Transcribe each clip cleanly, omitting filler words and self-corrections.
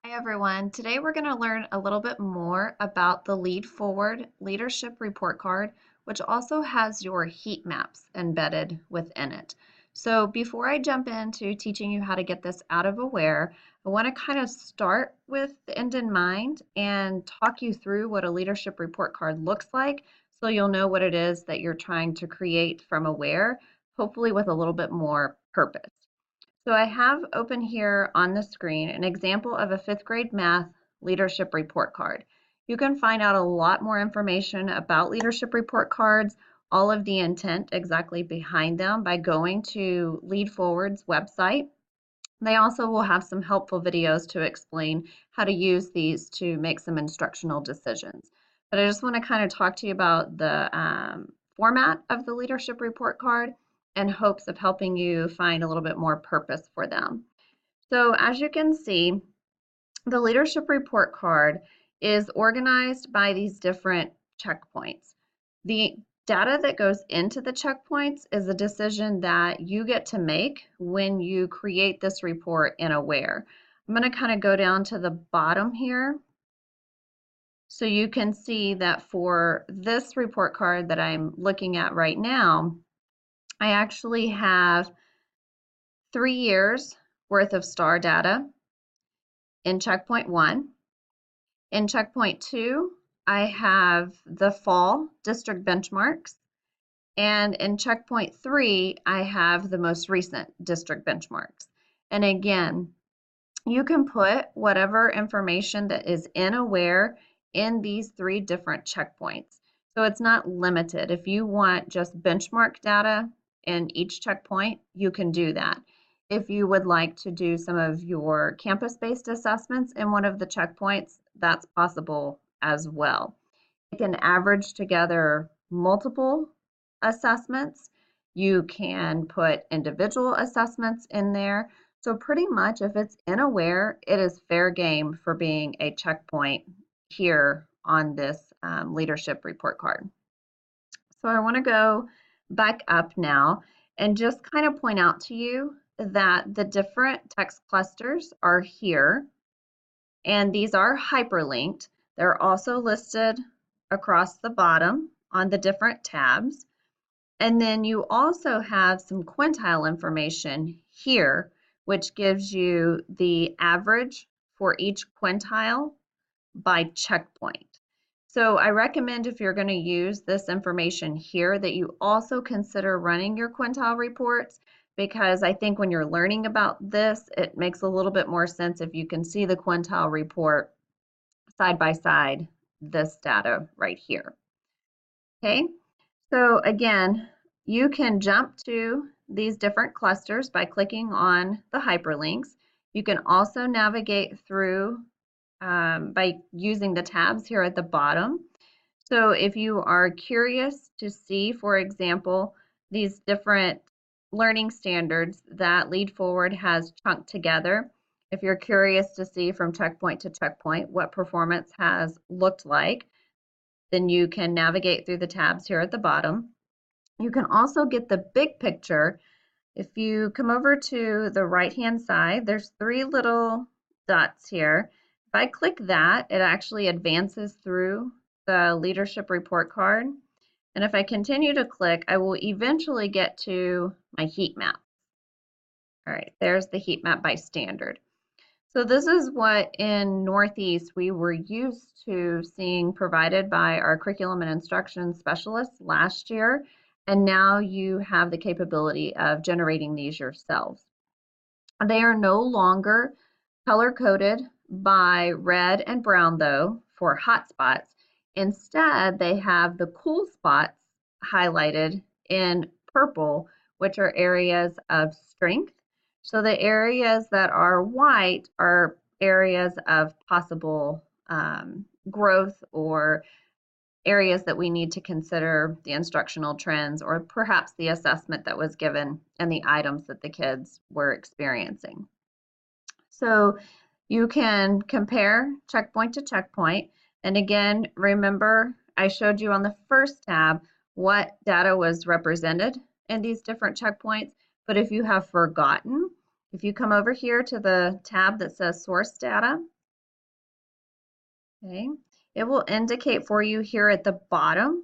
Hi everyone. Today we're going to learn a little bit more about the Lead Forward Leadership Report Card, which also has your heat maps embedded within it. So before I jump into teaching you how to get this out of Aware, I want to kind of start with the end in mind and talk you through what a leadership report card looks like so you'll know what it is that you're trying to create from Aware, hopefully with a little bit more purpose. So I have open here on the screen an example of a fifth grade math leadership report card. You can find out a lot more information about leadership report cards, all of the intent exactly behind them by going to Lead Forward's website. They also will have some helpful videos to explain how to use these to make some instructional decisions. But I just want to kind of talk to you about the format of the leadership report card in hopes of helping you find a little bit more purpose for them. So as you can see, the leadership report card is organized by these different checkpoints. The data that goes into the checkpoints is a decision that you get to make when you create this report in Aware. I'm going to kind of go down to the bottom here so you can see that for this report card that I'm looking at right now, I actually have 3 years worth of STAR data in checkpoint 1. In checkpoint 2, I have the fall district benchmarks. And in checkpoint 3, I have the most recent district benchmarks. And again, you can put whatever information that is in Aware in these 3 different checkpoints. So it's not limited. If you want just benchmark data in each checkpoint, you can do that. If you would like to do some of your campus-based assessments in one of the checkpoints, that's possible as well. You can average together multiple assessments. You can put individual assessments in there. So pretty much if it's in Aware, it is fair game for being a checkpoint here on this leadership report card. So I want to go back up now and just kind of point out to you that the different text clusters are here, and these are hyperlinked. They're also listed across the bottom on the different tabs. And then you also have some quintile information here, which gives you the average for each quintile by checkpoint. So I recommend if you're going to use this information here that you also consider running your quintile reports, because I think when you're learning about this, it makes a little bit more sense if you can see the quintile report side by side this data right here. Okay, so again, you can jump to these different clusters by clicking on the hyperlinks. You can also navigate through by using the tabs here at the bottom. So if you are curious to see, for example, these different learning standards that Lead Forward has chunked together, if you're curious to see from checkpoint to checkpoint what performance has looked like, then you can navigate through the tabs here at the bottom. You can also get the big picture. If you come over to the right-hand side, there's 3 little dots here. If I click that, it actually advances through the leadership report card. And if I continue to click, I will eventually get to my heat map. All right, there's the heat map by standard. So this is what in Northeast we were used to seeing provided by our curriculum and instruction specialists last year, and now you have the capability of generating these yourselves. They are no longer color-coded by red and brown though for hotspots. Instead, they have the cool spots highlighted in purple, which are areas of strength. So the areas that are white are areas of possible growth or areas that we need to consider the instructional trends or perhaps the assessment that was given and the items that the kids were experiencing. So you can compare checkpoint to checkpoint. And again, remember I showed you on the first tab what data was represented in these different checkpoints. But if you have forgotten, if you come over here to the tab that says source data, Okay, it will indicate for you here at the bottom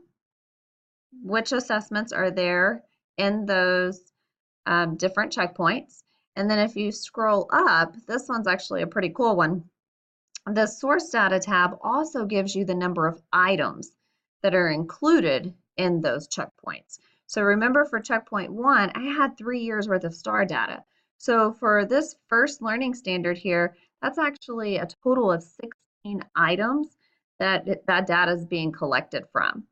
which assessments are there in those different checkpoints. And then if you scroll up, this one's actually a pretty cool one. The source data tab also gives you the number of items that are included in those checkpoints. So remember, for checkpoint 1, I had 3 years worth of STAR data. So for this first learning standard here, that's actually a total of 16 items that data is being collected from.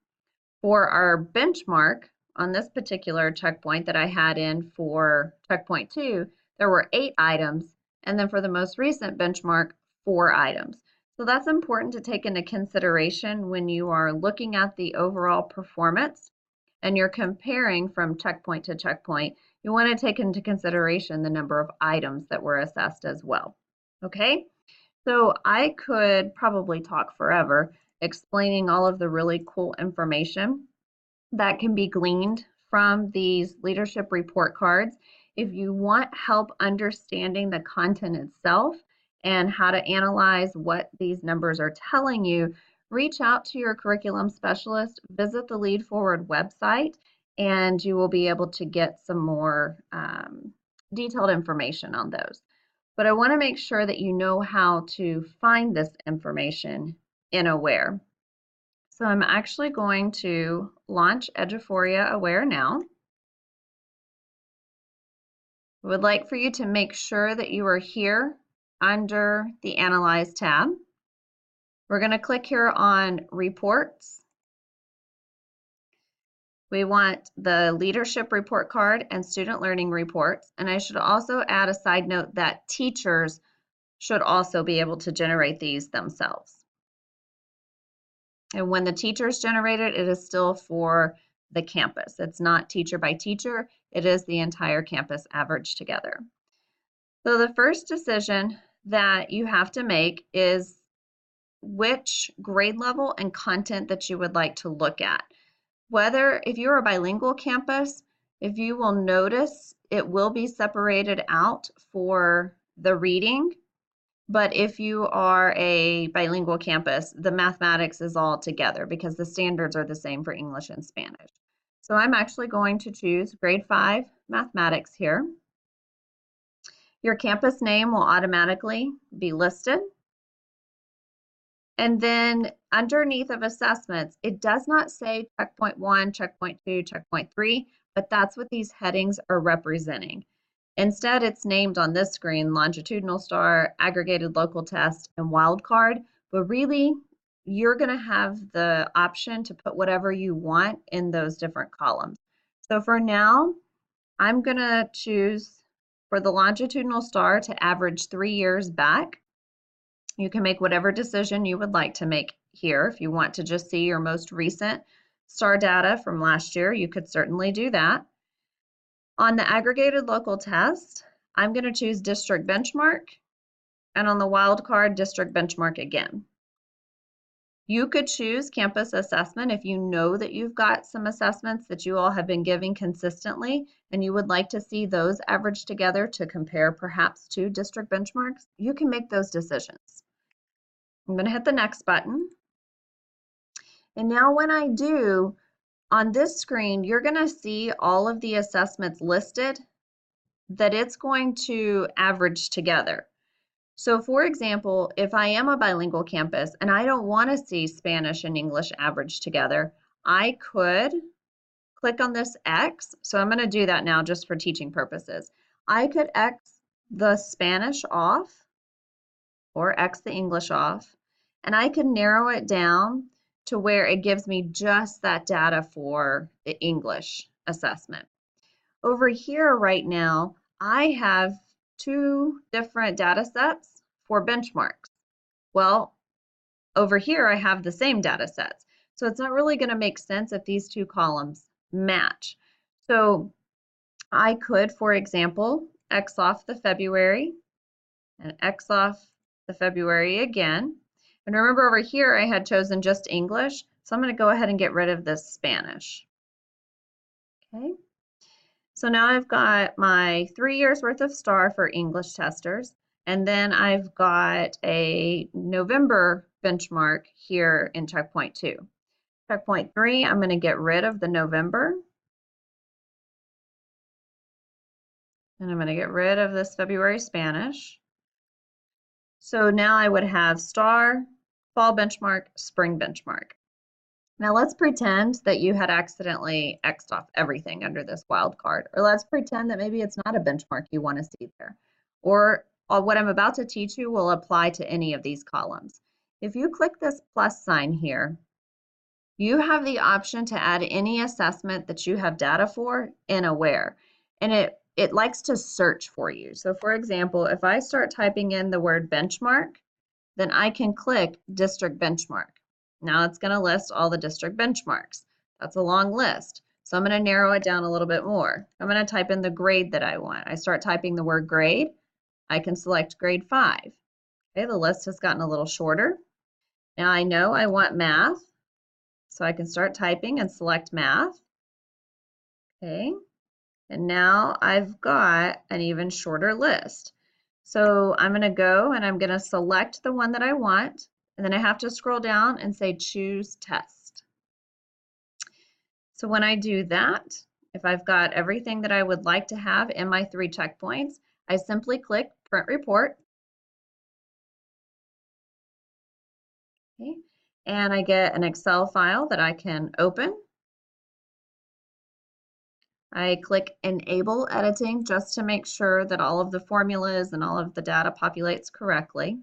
For our benchmark on this particular checkpoint that I had in for checkpoint 2, there were 8 items, and then for the most recent benchmark, 4 items. So that's important to take into consideration when you are looking at the overall performance and you're comparing from checkpoint to checkpoint. You want to take into consideration the number of items that were assessed as well. Okay, so I could probably talk forever explaining all of the really cool information that can be gleaned from these leadership report cards. If you want help understanding the content itself and how to analyze what these numbers are telling you, reach out to your curriculum specialist, visit the Lead Forward website, and you will be able to get some more detailed information on those. But I want to make sure that you know how to find this information in Aware. So I'm actually going to launch Eduphoria Aware now. I would like for you to make sure that you are here under the Analyze tab. We're going to click here on Reports. We want the Leadership Report Card and Student Learning Reports. And I should also add a side note that teachers should also be able to generate these themselves. And when the teachers generate it, it is still for the campus. It's not teacher by teacher. It is the entire campus averaged together. So the first decision that you have to make is which grade level and content that you would like to look at. Whether, if you're a bilingual campus, if you will notice, it will be separated out for the reading. But if you are a bilingual campus, the mathematics is all together because the standards are the same for English and Spanish. So I'm actually going to choose grade 5 mathematics here. Your campus name will automatically be listed. And then underneath of assessments, it does not say checkpoint 1, checkpoint 2, checkpoint 3, but that's what these headings are representing. Instead, it's named on this screen longitudinal star, aggregated local test, and wildcard. But really, you're going to have the option to put whatever you want in those different columns. So for now, I'm going to choose for the longitudinal star to average 3 years back. You can make whatever decision you would like to make here. If you want to just see your most recent star data from last year, you could certainly do that. On the aggregated local test, I'm going to choose district benchmark, and on the wildcard, district benchmark again. You could choose campus assessment if you know that you've got some assessments that you all have been giving consistently and you would like to see those averaged together to compare perhaps to district benchmarks. You can make those decisions. I'm going to hit the next button. And now when I do, on this screen, you're going to see all of the assessments listed that it's going to average together. So for example, if I am a bilingual campus and I don't want to see Spanish and English averaged together, I could click on this X. So I'm going to do that now just for teaching purposes. I could X the Spanish off or X the English off, and I could narrow it down to where it gives me just that data for the English assessment. Over here right now, I have 2 different data sets for benchmarks. Well, over here I have the same data sets. So it's not really going to make sense if these 2 columns match. So I could, for example, X off the February and X off the February again. And remember over here I had chosen just English, so I'm going to go ahead and get rid of this Spanish. Okay. So now I've got my 3 years worth of STAR for English testers, And then I've got a November benchmark here in checkpoint 2. Checkpoint 3, I'm going to get rid of the November. And I'm going to get rid of this February Spanish. So now I would have star, fall benchmark, spring benchmark. Now let's pretend that you had accidentally X'd off everything under this wild card, or let's pretend that maybe it's not a benchmark you want to see there, or what I'm about to teach you will apply to any of these columns. If you click this plus sign here, you have the option to add any assessment that you have data for in Aware, and it likes to search for you. So for example, if I start typing in the word benchmark, then I can click district benchmark. Now it's going to list all the district benchmarks. That's a long list. So I'm going to narrow it down a little bit more. I'm going to type in the grade that I want. I start typing the word grade. I can select grade 5. Okay, the list has gotten a little shorter. Now I know I want math, so I can start typing and select math. Okay, and now I've got an even shorter list. So I'm going to go and I'm going to select the one that I want, and then I have to scroll down and say choose test. So when I do that, if I've got everything that I would like to have in my 3 checkpoints, I simply click print report. Okay, and I get an Excel file that I can open. I click enable editing just to make sure that all of the formulas and all of the data populates correctly.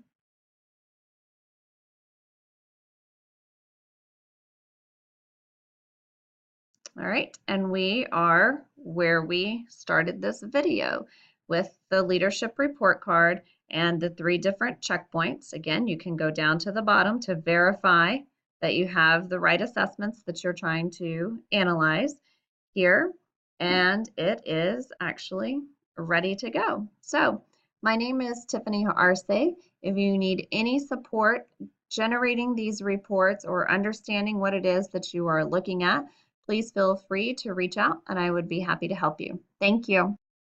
All right, and we are where we started this video with the leadership report card and the 3 different checkpoints. Again, you can go down to the bottom to verify that you have the right assessments that you're trying to analyze here, and it is actually ready to go. So my name is Tiffany Arce. If you need any support generating these reports or understanding what it is that you are looking at, please feel free to reach out and I would be happy to help you. Thank you.